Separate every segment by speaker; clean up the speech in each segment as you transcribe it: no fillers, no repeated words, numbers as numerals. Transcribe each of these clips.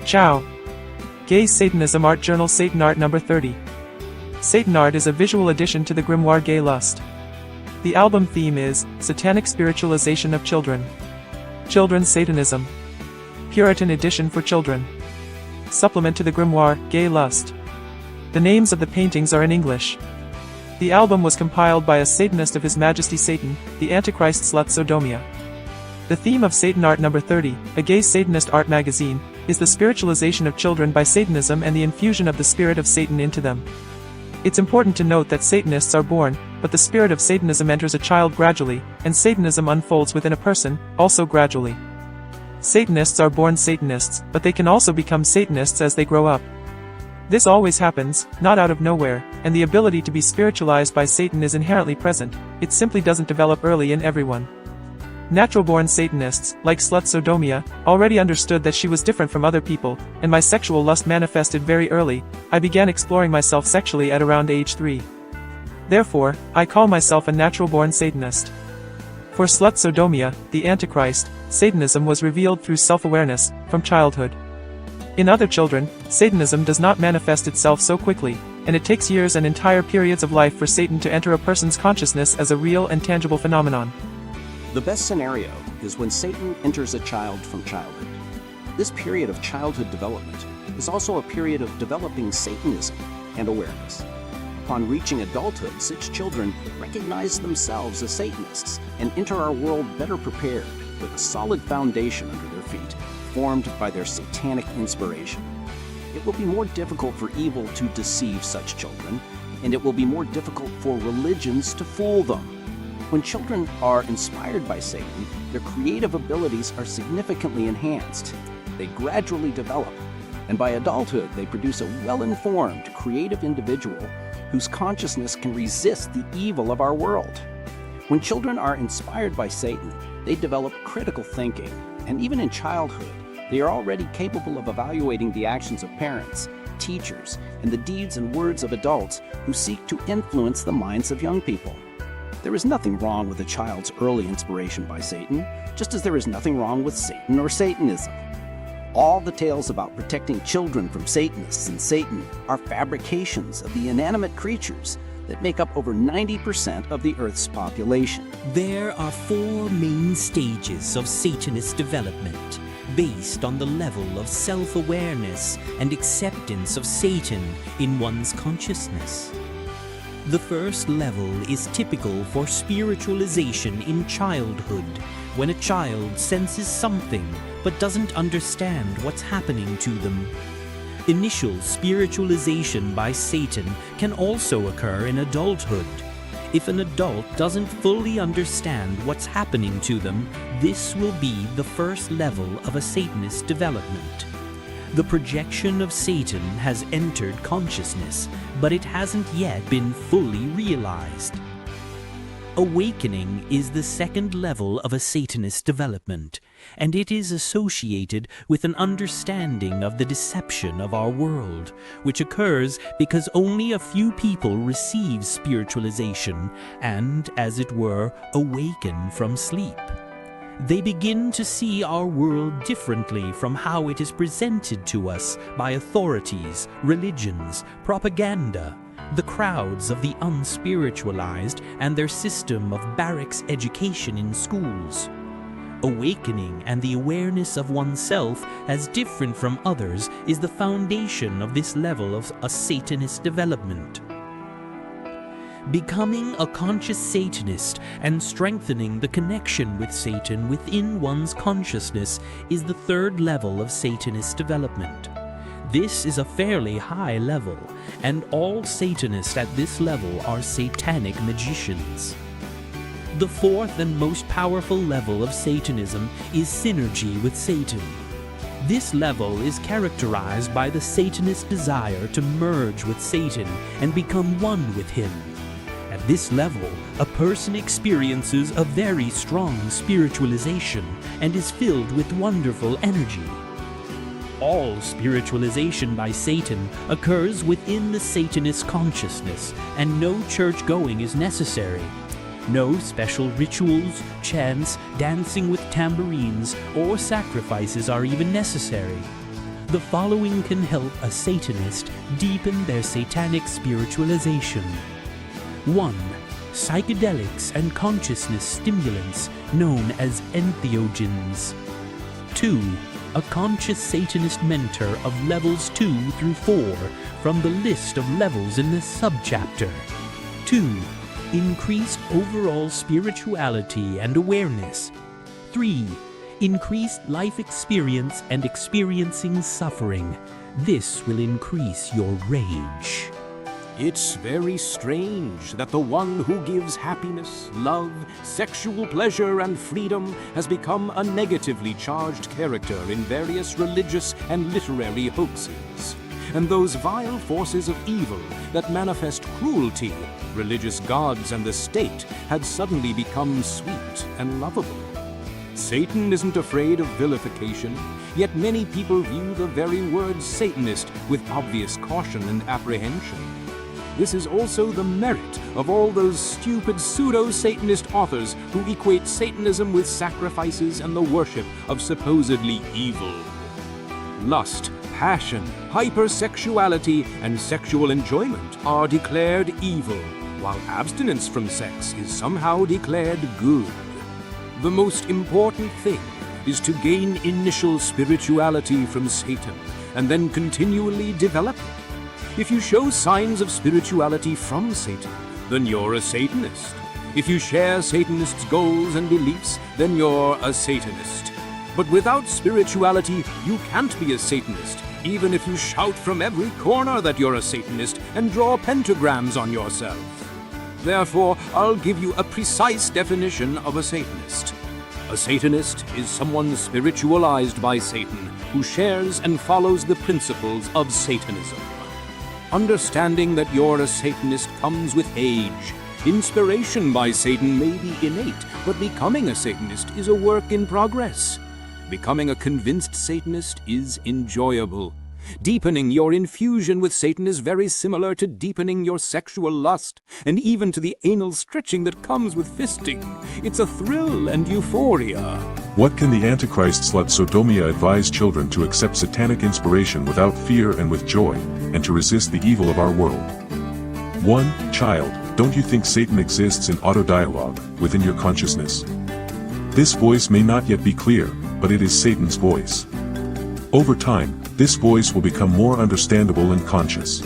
Speaker 1: Ciao. Gay Satanism Art Journal Satan Art Number 30. Satan Art is a visual addition to the Grimoire Gay Lust. The album theme is Satanic Spiritualization of Children. Children's Satanism. Puritan edition for children. Supplement to the Grimoire Gay Lust. The names of the paintings are in English. The album was compiled by a Satanist of His Majesty Satan, the Antichrist SlutSodomia. The theme of Satan Art Number 30, a gay Satanist art magazine, is the spiritualization of children by Satanism and the infusion of the spirit of Satan into them. It's important to note that Satanists are born, but the spirit of Satanism enters a child gradually, and Satanism unfolds within a person, also gradually. Satanists are born Satanists, but they can also become Satanists as they grow up. This always happens, not out of nowhere, and the ability to be spiritualized by Satan is inherently present, it simply doesn't develop early in everyone. Natural-born Satanists, like Slut Sodomia, already understood that she was different from other people, and my sexual lust manifested very early. I began exploring myself sexually at around age 3. Therefore, I call myself a natural-born Satanist. For Slut Sodomia, the Antichrist, Satanism was revealed through self-awareness, from childhood. In other children, Satanism does not manifest itself so quickly, and it takes years and entire periods of life for Satan to enter a person's consciousness as a real and tangible phenomenon.
Speaker 2: The best scenario is when Satan enters a child from childhood. This period of childhood development is also a period of developing Satanism and awareness. Upon reaching adulthood, such children recognize themselves as Satanists and enter our world better prepared, with a solid foundation under their feet, formed by their satanic inspiration. It will be more difficult for evil to deceive such children, and it will be more difficult for religions to fool them. When children are inspired by Satan, their creative abilities are significantly enhanced. They gradually develop, and by adulthood they produce a well-informed, creative individual whose consciousness can resist the evil of our world. When children are inspired by Satan, they develop critical thinking, and even in childhood, they are already capable of evaluating the actions of parents, teachers, and the deeds and words of adults who seek to influence the minds of young people. There is nothing wrong with a child's early inspiration by Satan, just as there is nothing wrong with Satan or Satanism. All the tales about protecting children from Satanists and Satan are fabrications of the inanimate creatures that make up over 90% of the Earth's population.
Speaker 3: There are 4 main stages of Satanist development, based on the level of self-awareness and acceptance of Satan in one's consciousness. The first level is typical for spiritualization in childhood, when a child senses something but doesn't understand what's happening to them. Initial spiritualization by Satan can also occur in adulthood. If an adult doesn't fully understand what's happening to them, this will be the first level of a Satanist development. The projection of Satan has entered consciousness, but it hasn't yet been fully realized. Awakening is the second level of a Satanist development, and it is associated with an understanding of the deception of our world, which occurs because only a few people receive spiritualization and, as it were, awaken from sleep. They begin to see our world differently from how it is presented to us by authorities, religions, propaganda, the crowds of the unspiritualized, and their system of barracks education in schools. Awakening and the awareness of oneself as different from others is the foundation of this level of a Satanist development. Becoming a conscious Satanist and strengthening the connection with Satan within one's consciousness is the third level of Satanist development. This is a fairly high level, and all Satanists at this level are satanic magicians. The fourth and most powerful level of Satanism is synergy with Satan. This level is characterized by the Satanist desire to merge with Satan and become one with him. At this level, a person experiences a very strong spiritualization and is filled with wonderful energy. All spiritualization by Satan occurs within the Satanist consciousness, and no church going is necessary. No special rituals, chants, dancing with tambourines, or sacrifices are even necessary. The following can help a Satanist deepen their satanic spiritualization. 1. Psychedelics and consciousness stimulants known as entheogens. 2. A conscious Satanist mentor of levels 2 through 4 from the list of levels in this subchapter. 2. Increased overall spirituality and awareness. 3. Increased life experience and experiencing suffering. This will increase your rage.
Speaker 4: It's very strange that the one who gives happiness, love, sexual pleasure, and freedom has become a negatively charged character in various religious and literary hoaxes. And those vile forces of evil that manifest cruelty, religious gods, and the state had suddenly become sweet and lovable. Satan isn't afraid of vilification, yet many people view the very word Satanist with obvious caution and apprehension. This is also the merit of all those stupid pseudo-Satanist authors who equate Satanism with sacrifices and the worship of supposedly evil. Lust, passion, hypersexuality, and sexual enjoyment are declared evil, while abstinence from sex is somehow declared good. The most important thing is to gain initial spirituality from Satan and then continually develop it. If you show signs of spirituality from Satan, then you're a Satanist. If you share Satanists' goals and beliefs, then you're a Satanist. But without spirituality, you can't be a Satanist, even if you shout from every corner that you're a Satanist and draw pentagrams on yourself. Therefore, I'll give you a precise definition of a Satanist. A Satanist is someone spiritualized by Satan who shares and follows the principles of Satanism. Understanding that you're a Satanist comes with age. Inspiration by Satan may be innate, but becoming a Satanist is a work in progress. Becoming a convinced Satanist is enjoyable. Deepening your infusion with Satan is very similar to deepening your sexual lust, and even to the anal stretching that comes with fisting. It's a thrill and euphoria.
Speaker 5: What can the Antichrist SlutSodomia advise children to accept satanic inspiration without fear and with joy, and to resist the evil of our world? 1. Child, don't you think Satan exists in auto-dialogue, within your consciousness? This voice may not yet be clear, but it is Satan's voice. Over time, this voice will become more understandable and conscious.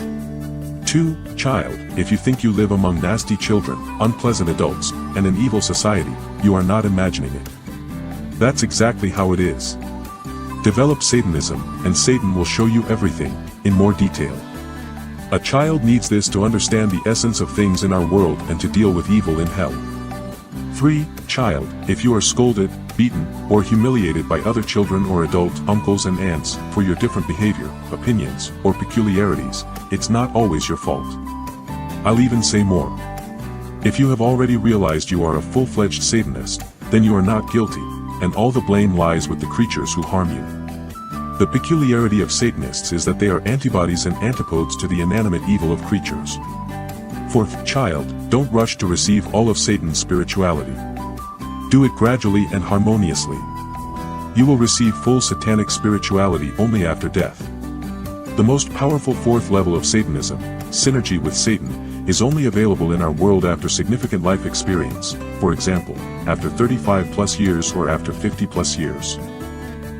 Speaker 5: 2. Child, if you think you live among nasty children, unpleasant adults, and an evil society, you are not imagining it. That's exactly how it is. Develop Satanism, and Satan will show you everything, in more detail. A child needs this to understand the essence of things in our world and to deal with evil in hell. 3. Child, if you are scolded, beaten, or humiliated by other children or adult uncles and aunts for your different behavior, opinions, or peculiarities, it's not always your fault. I'll even say more. If you have already realized you are a full-fledged Satanist, then you are not guilty, and all the blame lies with the creatures who harm you. The peculiarity of Satanists is that they are antibodies and antipodes to the inanimate evil of creatures. 4th Child, don't rush to receive all of Satan's spirituality. Do it gradually and harmoniously. You will receive full satanic spirituality only after death. The most powerful 4th level of Satanism, synergy with Satan, is only available in our world after significant life experience, for example, after 35 plus years or after 50 plus years.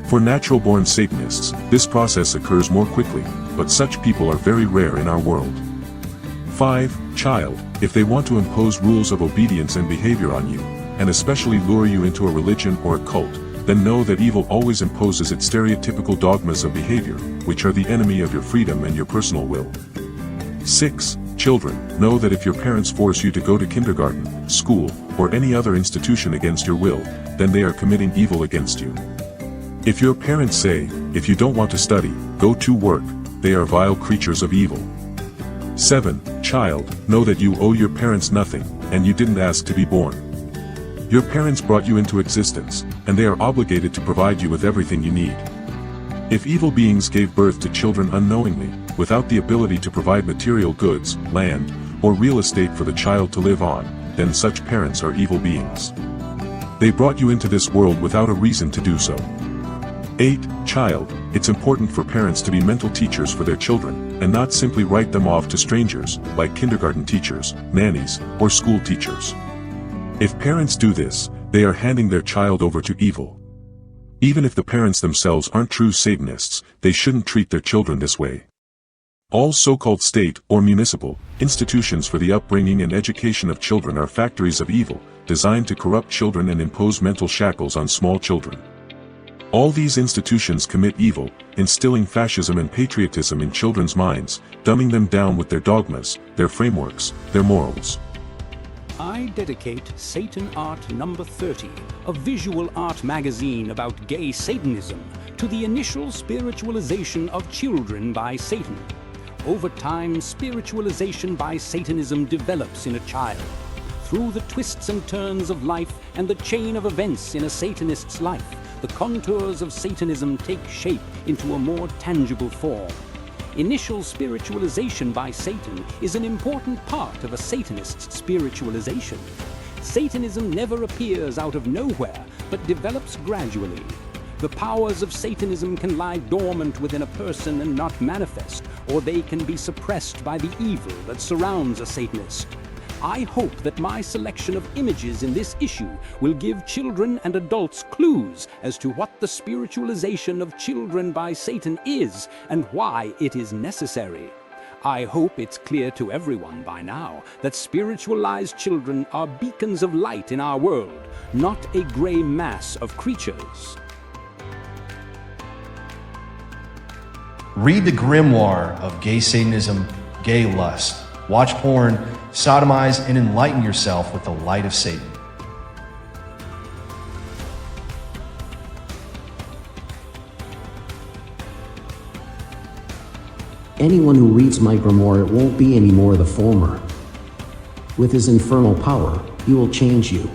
Speaker 5: For natural-born Satanists, this process occurs more quickly, but such people are very rare in our world. 5. Child, if they want to impose rules of obedience and behavior on you, and especially lure you into a religion or a cult, then know that evil always imposes its stereotypical dogmas of behavior, which are the enemy of your freedom and your personal will. 6. Children, know that if your parents force you to go to kindergarten, school, or any other institution against your will, then they are committing evil against you. If your parents say, if you don't want to study, go to work, they are vile creatures of evil. 7. Child, know that you owe your parents nothing, and you didn't ask to be born. Your parents brought you into existence, and they are obligated to provide you with everything you need. If evil beings gave birth to children unknowingly, without the ability to provide material goods, land, or real estate for the child to live on, then such parents are evil beings. They brought you into this world without a reason to do so. 8. Child, it's important for parents to be mental teachers for their children, and not simply write them off to strangers, like kindergarten teachers, nannies, or school teachers. If parents do this, they are handing their child over to evil. Even if the parents themselves aren't true Satanists, they shouldn't treat their children this way. All so-called state or municipal institutions for the upbringing and education of children are factories of evil, designed to corrupt children and impose mental shackles on small children. All these institutions commit evil, instilling fascism and patriotism in children's minds, dumbing them down with their dogmas, their frameworks, their morals.
Speaker 4: I dedicate Satan Art number 30, a visual art magazine about gay Satanism, to the initial spiritualization of children by Satan. Over time, spiritualization by Satanism develops in a child. Through the twists and turns of life and the chain of events in a Satanist's life, the contours of Satanism take shape into a more tangible form. Initial spiritualization by Satan is an important part of a Satanist's spiritualization. Satanism never appears out of nowhere, but develops gradually. The powers of Satanism can lie dormant within a person and not manifest, or they can be suppressed by the evil that surrounds a Satanist. I hope that my selection of images in this issue will give children and adults clues as to what the spiritualization of children by Satan is and why it is necessary. I hope it's clear to everyone by now that spiritualized children are beacons of light in our world, not a gray mass of creatures.
Speaker 6: Read the Grimoire of Gay Satanism, Gay Lust. Watch porn, sodomize, and enlighten yourself with the light of Satan.
Speaker 2: Anyone who reads my grimoire, it won't be any more the former. With his infernal power, he will change you.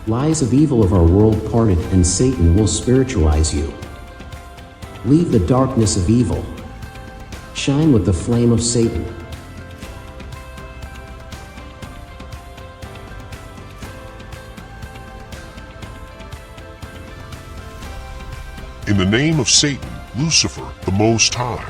Speaker 2: Lies of evil of our world parted, and Satan will spiritualize you. Leave the darkness of evil. Shine with the flame of Satan.
Speaker 7: In the name of Satan, Lucifer, the Most High,